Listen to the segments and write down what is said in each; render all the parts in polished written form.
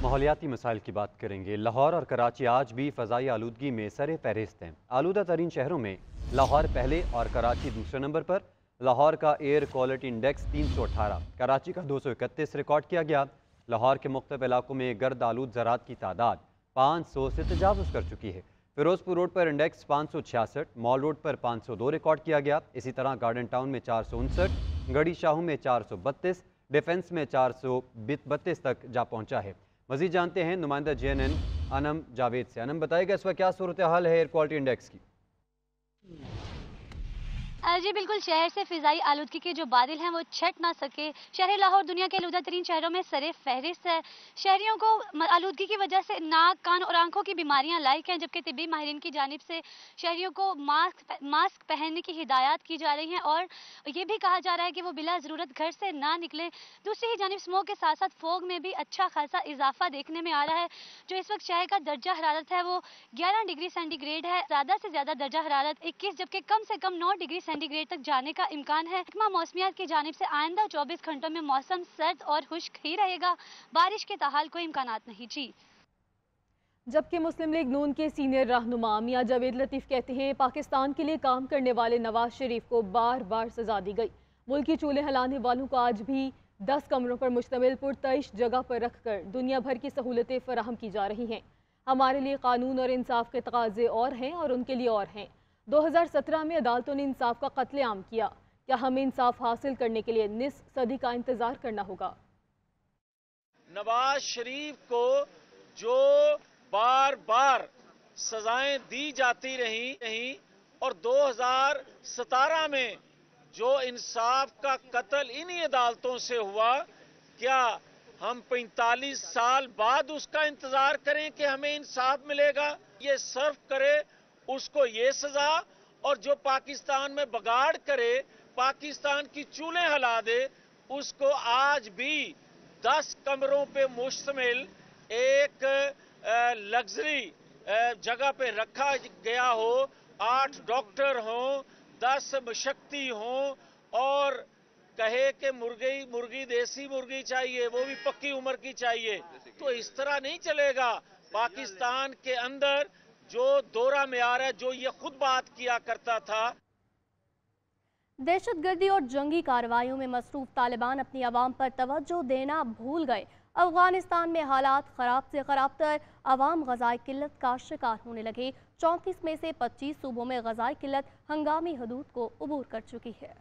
ماحولیاتی مسائل کی بات کریں گے۔ لاہور اور کراچی آج بھی فضائی آلودگی میں سر فہرست ہیں۔ آلودہ ترین شہروں میں لاہور پہلے اور کراچی دوسرے نمبر پر۔ لاہور کا ایئر کوالٹی انڈیکس 318، کراچی کا 231 ریکارڈ کیا گیا۔ لاہور کے مختلف علاقوں میں گرد آلود ذرات کی تعداد 500 سے تجاوز کر چکی ہے۔ فیروز پور روڈ پر انڈیکس 566، مال روڈ پر 502 ریکارڈ کیا گیا۔ اسی طرح گارڈن ٹاؤن میں 459، گڑھی شاہوں میں 432، ڈیفنس میں 432 تک جا پہنچا ہے۔ مزید جانتے ہیں نمائندہ جے این این انم جاوید سے۔ انم بتائے گا اس وقت کیا صورتحال ہے ایئر کوالٹی انڈیکس کی؟ جی بالکل، شہر سے فضائی آلودگی کے جو بادل ہیں وہ چھٹ نہ سکے۔ شہر لاہور دنیا کے آلودہ ترین شہروں میں سر فہرست ہے۔ شہریوں کو آلودگی کی وجہ سے ناک، کان اور آنکھوں کی بیماریاں لاحق ہیں، جبکہ طبی ماہرین کی جانب سے شہریوں کو ماسک پہننے کی ہدایات کی جا رہی ہیں اور یہ بھی کہا جا رہا ہے کہ وہ بلا ضرورت گھر سے نہ نکلیں۔ دوسری ہی جانب اسموگ کے ساتھ ساتھ فوگ میں بھی اچھا خاصا اضافہ دیکھنے میں آ رہا ہے۔ جو اس وقت شہر کا درجہ حرارت ہے وہ 11 ڈگری سینٹی گریڈ ہے، زیادہ سے زیادہ درجہ حرارت 21، جبکہ کم سے کم 9 ڈگری سینٹی گریڈ تک جانے کا امکان ہے۔ محکمہ موسمیات کی جانب سے آئندہ 24 گھنٹوں میں موسم سرد اور خشک ہی رہے گا، بارش کے تاحال کوئی امکانات نہیں۔ جی جبکہ مسلم لیگ نون کے سینئر رہنما میاں جاوید لطیف کہتے ہیں پاکستان کے لیے کام کرنے والے نواز شریف کو بار بار سزا دی گئی۔ ملکی چولہے ہلانے والوں کو آج بھی 10 کمروں پر مشتمل پرتعیش جگہ پر رکھ کر دنیا بھر کی سہولتیں فراہم کی جا رہی ہیں۔ ہمارے لیے قانون اور انصاف کے تقاضے اور ہیں اور ان کے لیے اور ہیں۔ 2017 میں عدالتوں نے انصاف کا قتل عام کیا، کیا ہمیں انصاف حاصل کرنے کے لیے نصف صدی کا انتظار کرنا ہوگا؟ نواز شریف کو جو بار بار سزائیں دی جاتی رہیں اور 2017 میں جو انصاف کا قتل انہی عدالتوں سے ہوا، کیا ہم 45 سال بعد اس کا انتظار کریں کہ ہمیں انصاف ملے گا؟ یہ صرف کرے اس کو یہ سزا، اور جو پاکستان میں بگاڑ کرے، پاکستان کی چولہے ہلا دے، اس کو آج بھی 10 کمروں پہ مشتمل ایک لگژری جگہ پہ رکھا گیا ہو، 8 ڈاکٹر ہوں، 10 مشقتی ہوں، اور کہے کہ مرغی دیسی مرغی چاہیے، وہ بھی پکی عمر کی چاہیے، تو اس طرح نہیں چلے گا۔ پاکستان کے اندر جو دورہ معیار ہے، جو یہ خود بات کیا کرتا تھا۔ دہشت گردی اور جنگی کارروائیوں میں مصروف طالبان اپنی عوام پر توجہ دینا بھول گئے۔ افغانستان میں حالات خراب سے خراب تر، عوام غذائی قلت کا شکار ہونے لگے۔ 34 میں سے 25 صوبوں میں غذائی قلت ہنگامی حدود کو عبور کر چکی ہے۔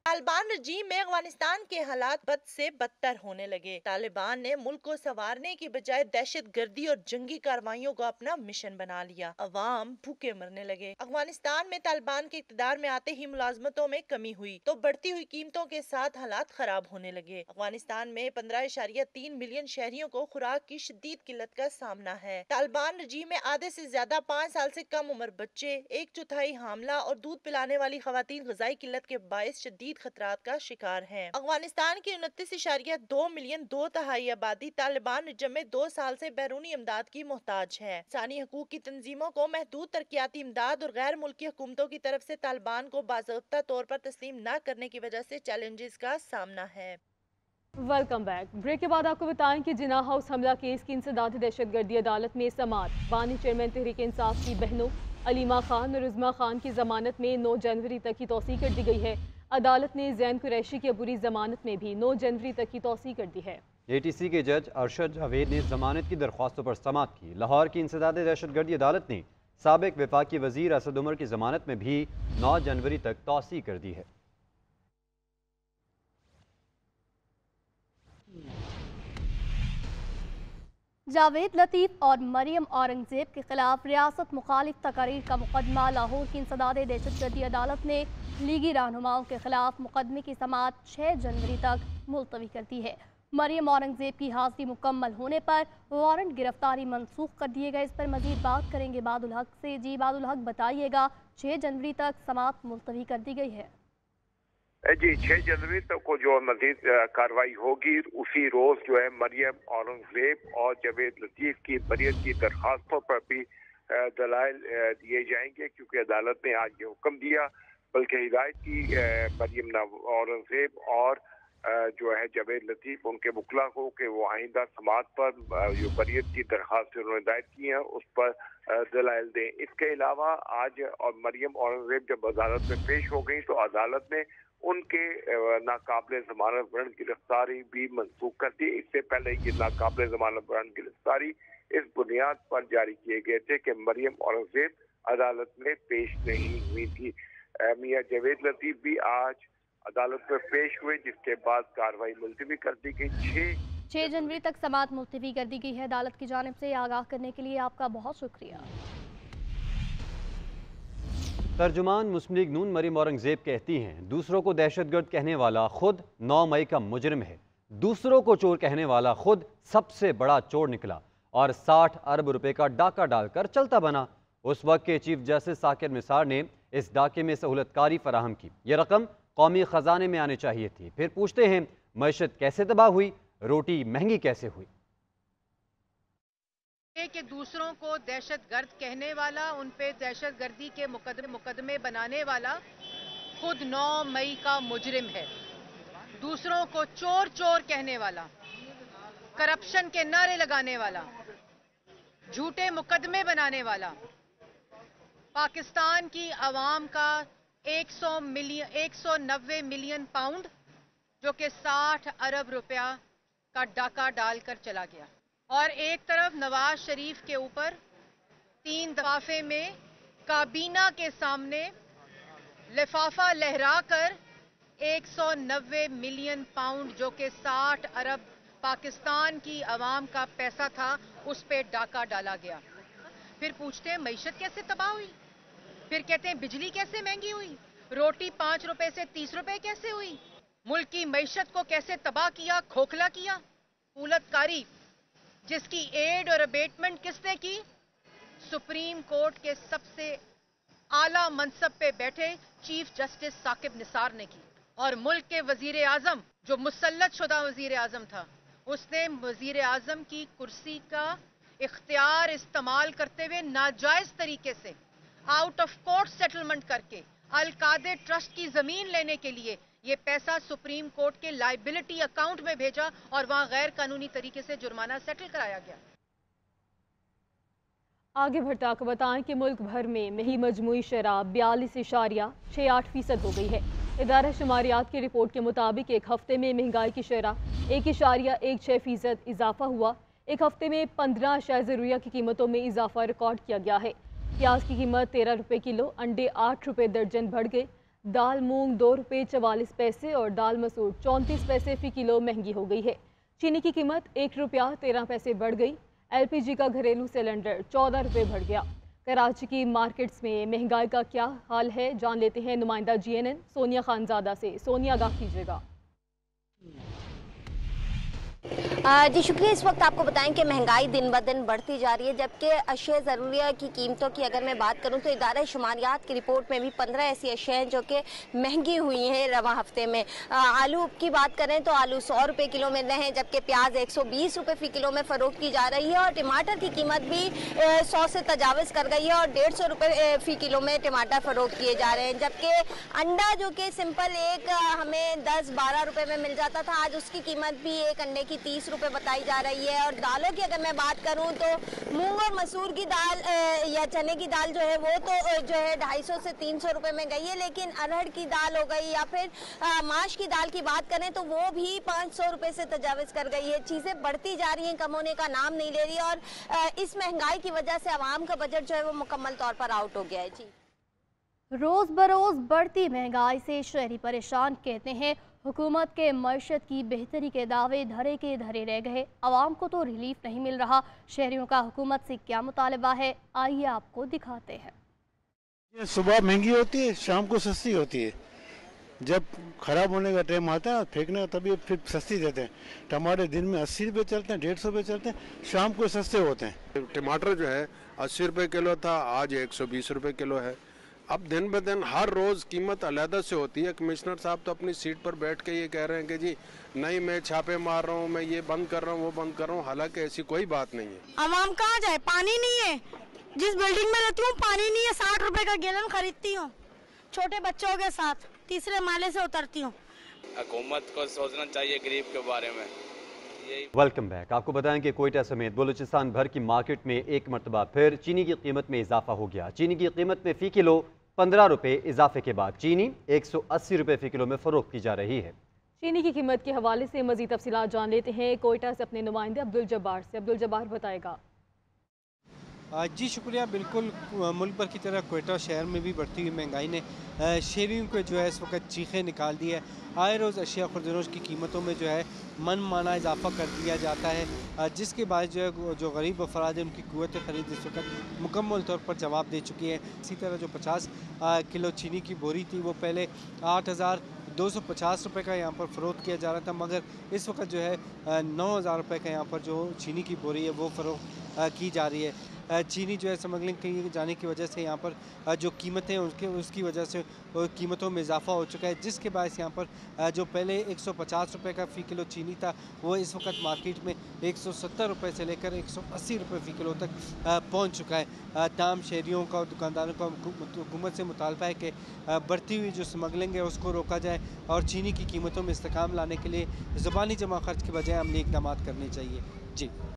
طالبان رجیم میں افغانستان کے حالات بد سے بدتر ہونے لگے۔ طالبان نے ملک کو سنوارنے کی بجائے دہشت گردی اور جنگی کارروائیوں کو اپنا مشن بنا لیا۔ عوام بھوکے مرنے لگے۔ افغانستان میں طالبان کے اقتدار میں آتے ہی ملازمتوں میں کمی ہوئی تو بڑھتی ہوئی قیمتوں کے ساتھ حالات خراب ہونے لگے۔ افغانستان میں 15.3 ملین شہریوں کو خوراک کی شدید قلت کا سامنا ہے۔ طالبان رجیم میں آدھے سے زیادہ 5 سال سے کم عمر بچے، 1/4 حاملہ اور دودھ پلانے والی خواتین غذائی قلت کے باعث شدید خطرات کا شکار ہیں۔ افغانستان کی 29.2 ملین 2/3 آبادی طالبان رجم میں 2 سال سے بیرونی امداد کی محتاج ہے۔ انسانی حقوق کی تنظیموں کو محدود ترقیاتی امداد اور غیر ملکی حکومتوں کی طرف سے طالبان کو باضابطہ طور پر تسلیم نہ کرنے کی وجہ سے چیلنجز کا سامنا ہے۔ Welcome back. بریک کے بعد آپ کو بتائیں کہ جناح ہاؤس حملہ کیس کی انسداد دہشت گردی عدالت میں سماعت۔ بانی چیئرمین تحریک انصاف کی بہنوں علیمہ خان اور عظمیٰ خان کی ضمانت میں 9 جنوری تک کی توسیع کر دی گئی ہے۔ عدالت نے زین قریشی کی عبوری ضمانت میں بھی 9 جنوری تک کی توسیع کر دی ہے۔ اے ٹی سی کے جج ارشد جاوید نے ضمانت کی درخواستوں پر سماعت کی۔ لاہور کی انسداد دہشت گردی عدالت نے سابق وفاقی وزیر اسد عمر کی ضمانت میں بھی 9 جنوری تک توسیع کر دی ہے۔ جاوید لطیف اور مریم اورنگزیب کے خلاف ریاست مخالف تقاریر کا مقدمہ لاہور کی انسداد دہشت گردی عدالت نے لیگی رہنماؤں کے خلاف مقدمے کی سماعت 6 جنوری تک ملتوی کر دی ہے۔ مریم اورنگزیب کی حاضری مکمل ہونے پر وارنٹ گرفتاری منسوخ کر دیے گئے۔ اس پر مزید بات کریں گے باد الحق سے۔ جی باد الحق، بتائیے گا 6 جنوری تک سماعت ملتوی کر دی گئی ہے۔ جی 6 جنوری تک کو جو مزید کارروائی ہوگی، اسی روز جو ہے مریم اورنگزیب اور جاوید لطیف کی بریت کی درخواستوں پر بھی دلائل دیے جائیں گے، کیونکہ عدالت نے آج یہ حکم دیا، بلکہ ہدایت کی مریم اورنگزیب اور जो है जावेद लतीफ उनके वकला को कि वो आइंदा समाअत पर जो बरियत की दरख्वास्त उन्होंने दायर की है उस पर दलाइल दें। इसके अलावा आज और मरियम औरंगजेब जब अदालत में पेश हो गई तो अदालत ने उनके नाकाबिल जमानत वारंट गिरफ्तारी भी मंसूख कर दी। इससे पहले ये नाकाबिल जमानत वारंट गिरफ्तारी इस बुनियाद पर जारी किए गए थे कि मरियम औरंगजेब अदालत में पेश नहीं हुई थी। मियां जावेद लतीफ भी आज अदालत में पेश हुए, जिसके बाद कार्रवाई मुलतवी कर दी गई। 6 जनवरी तक समाअत मुलतवी कर दी गई है अदालत की जानिब से। आगाह करने के लिए आपका बहुत शुक्रिया। तर्जुमान मुस्लिम लीग नून मरियम औरंगजेब कहती हैं, दूसरों को दहशतगर्द कहने वाला खुद 9 मई का मुजरिम है। दूसरों को चोर कहने वाला खुद सबसे बड़ा चोर निकला और 60 अरब रुपए का डाका डालकर चलता बना। उस वक्त के चीफ जस्टिस साकिर निसार ने इस डाके में सहूलतकारी फराहम की। ये रकम कौमी खजाने में आनी चाहिए थी। फिर पूछते हैं, मईशत कैसे तबाह हुई, रोटी महंगी कैसे हुई? कि दूसरों को दहशतगर्द कहने वाला, उन पे दहशतगर्दी के मुकदमे बनाने वाला खुद 9 मई का मुजरिम है। दूसरों को चोर चोर कहने वाला, करप्शन के नारे लगाने वाला, झूठे मुकदमे बनाने वाला, पाकिस्तान की आवाम का 190 मिलियन पाउंड जो कि 60 अरब रुपया का डाका डालकर चला गया। और एक तरफ नवाज शरीफ के ऊपर 3 दफाफे में काबीना के सामने लिफाफा लहराकर 190 मिलियन पाउंड जो कि 60 अरब पाकिस्तान की आवाम का पैसा था उस पे डाका डाला गया। फिर पूछते हैं मईशत कैसे तबाह हुई, फिर कहते हैं बिजली कैसे महंगी हुई, रोटी 5 रुपए से 30 रुपए कैसे हुई, मुल्क की मईशत को कैसे तबाह किया, खोखला किया। हुकूमतकारी जिसकी एड और अबेटमेंट किसने की? सुप्रीम कोर्ट के सबसे आला मनसब पे बैठे चीफ जस्टिस साकिब निसार ने की। और मुल्क के वजीर आजम जो मुसल्लत शुदा वजीर आजम था, उसने वजीर आजम की कुर्सी का इख्तियार इस्तेमाल करते हुए नाजायज तरीके से आउट ऑफ कोर्ट सेटलमेंट करके अल-कादे ट्रस्ट की जमीन लेने के लिए ये पैसा सुप्रीम कोर्ट के लाइबिलिटी अकाउंट में भेजा और वहां गैर कानूनी तरीके से जुर्माना सेटल कराया गया। आगे बढ़ता आपको बताएं कि मुल्क भर में मही मजमूई शराब 42.68% हो गई है। इदारा शुमारियात की रिपोर्ट के मुताबिक एक हफ्ते में महंगाई की शरह 1.16% इजाफा हुआ। एक हफ्ते में 15 अशिया ज़रूरिया की कीमतों में इजाफा रिकॉर्ड किया गया है। प्याज की कीमत 13 रुपये किलो, अंडे 8 रुपये दर्जन बढ़ गए। दाल मूंग 2 रुपये 44 पैसे और दाल मसूर 34 पैसे फी किलो महंगी हो गई है। चीनी की कीमत 1 रुपया 13 पैसे बढ़ गई। LPG का घरेलू सिलेंडर 14 रुपये बढ़ गया। कराची की मार्केट्स में महंगाई का क्या हाल है, जान लेते हैं नुमाइंदा GNN सोनिया खानजादा से। सोनिया, आगाह कीजिएगा। जी शुक्रिया। इस वक्त आपको बताएं कि महंगाई दिन ब दिन बढ़ती जा रही है, जबकि अशिया ज़रूरिया की कीमतों की अगर मैं बात करूं तो इदारा शुमारियात की रिपोर्ट में भी 15 ऐसी अशिया हैं जो कि महंगी हुई हैं रवा हफ्ते में। आलू की बात करें तो आलू 100 रुपये किलो मिल रहे हैं, जबकि प्याज 120 रुपये फी किलो में फ़रोख्त की जा रही है और टमाटर की कीमत भी 100 से तजावज़ कर गई है और 150 रुपये फी किलो में टमाटर फ़रोख्त किए जा रहे हैं। जबकि अंडा जो कि सिंपल एक हमें 10-12 रुपये में मिल जाता था, आज उसकी कीमत भी एक अंडे की 30 रुपए बताई जा रही है। और दालों की अगर मैं बात करूं तो मूंग और मसूर की दाल या चने की दाल जो है वो तो जो है 250 से 300 रुपए में गई है, लेकिन अरहर की दाल हो गई या फिर माश की दाल की बात करें तो वो भी 500 रुपए से तजाविज कर गई है। चीजें बढ़ती जा रही हैं, कम होने का नाम नहीं ले रही और इस महंगाई की वजह से आवाम का बजट जो है वो मुकम्मल तौर पर आउट हो गया है। जी, रोज बरोज बढ़ती महंगाई से शहरी परेशान। कहते हैं हुकूमत के मईशत की बेहतरी के दावे धरे के धरे रह गए, आवाम को तो रिलीफ नहीं मिल रहा। शहरियों का हुकूमत से क्या मुतालबा है, आइए आपको दिखाते हैं। सुबह महंगी होती है, शाम को सस्ती होती है। जब खराब होने का टाइम आता है फेंकने का तभी फिर सस्ती देते हैं। टमाटर दिन में 80 रुपये चलते हैं, 150 रुपये चलते हैं, शाम को सस्ते होते हैं। टमाटर जो है 80 रुपये किलो था, आज 120 रुपये किलो है। अब दिन ब दिन हर रोज़ कीमत अलहदा से होती है। कमिश्नर साहब तो अपनी सीट पर बैठ के ये कह रहे हैं कि जी नहीं मैं छापे मार रहा हूँ, मैं ये बंद कर रहा हूँ, वो बंद कर रहा हूँ, हालांकि ऐसी कोई बात नहीं है। आवाम कहाँ जाए, पानी नहीं है। जिस बिल्डिंग में रहती हूँ पानी नहीं है, 60 रुपए का गैलन खरीदती हूँ छोटे बच्चों के साथ, तीसरे माले से उतरती हूँ। हुकूमत को सोचना चाहिए गरीब के बारे में। Welcome back. आपको बताएं कि कोयटा समेत बलूचिस्तान भर की मार्केट में एक मरतबा फिर चीनी की कीमत में इजाफा हो गया। चीनी की कीमत में फ़ी किलो 15 रुपये इजाफे के बाद चीनी 180 रुपये फ़ी किलो में फ़रोख्त की जा रही है। चीनी की कीमत के हवाले से मज़ीद तफसीलात जान लेते हैं कोयटा से अपने नुमाइंदे अब्दुल जब्बार से। अब्दुल जब्बार बताएगा। जी शुक्रिया। बिल्कुल मुल्क भर की तरह कोयटा शहर में भी बढ़ती हुई महंगाई ने शहरियों को जो है इस वक्त चीखें निकाल दी है। आए रोज़ अशिया खुर्दनोश की कीमतों में जो है मन माना इजाफा कर दिया जाता है, जिसके बाद जो है जो गरीब अफराद है उनकी क़ुव्वत ख़रीद इस वक्त मुकम्मल तौर पर जवाब दे चुकी है। इसी तरह जो 50 किलो चीनी की बोरी थी वो पहले 8,250 रुपये का यहाँ पर फ़रोख्त किया जा रहा था, मगर इस वक्त जो है 9,000 रुपये का यहाँ पर जो चीनी की बोरी है वो फ़रोख्त की जा रही है। चीनी जो है स्मगलिंग की जाने की वजह से यहाँ पर जो कीमतें उसकी वजह से कीमतों में इजाफा हो चुका है, जिसके बायस यहाँ पर जो पहले 150 रुपये का फ़ी किलो चीनी था वो इस वक्त मार्केट में 170 रुपये से लेकर 180 रुपये फ़ी किलो तक पहुँच चुका है। तमाम शहरियों का और दुकानदारों का हुकूमत से मुतालबा है कि बढ़ती हुई जो स्मगलिंग है उसको रोका जाए और चीनी की कीमतों में इस्तेकाम लाने के लिए ज़बानी जमा खर्च के बजाय अमली इक़दाम करने चाहिए। जी।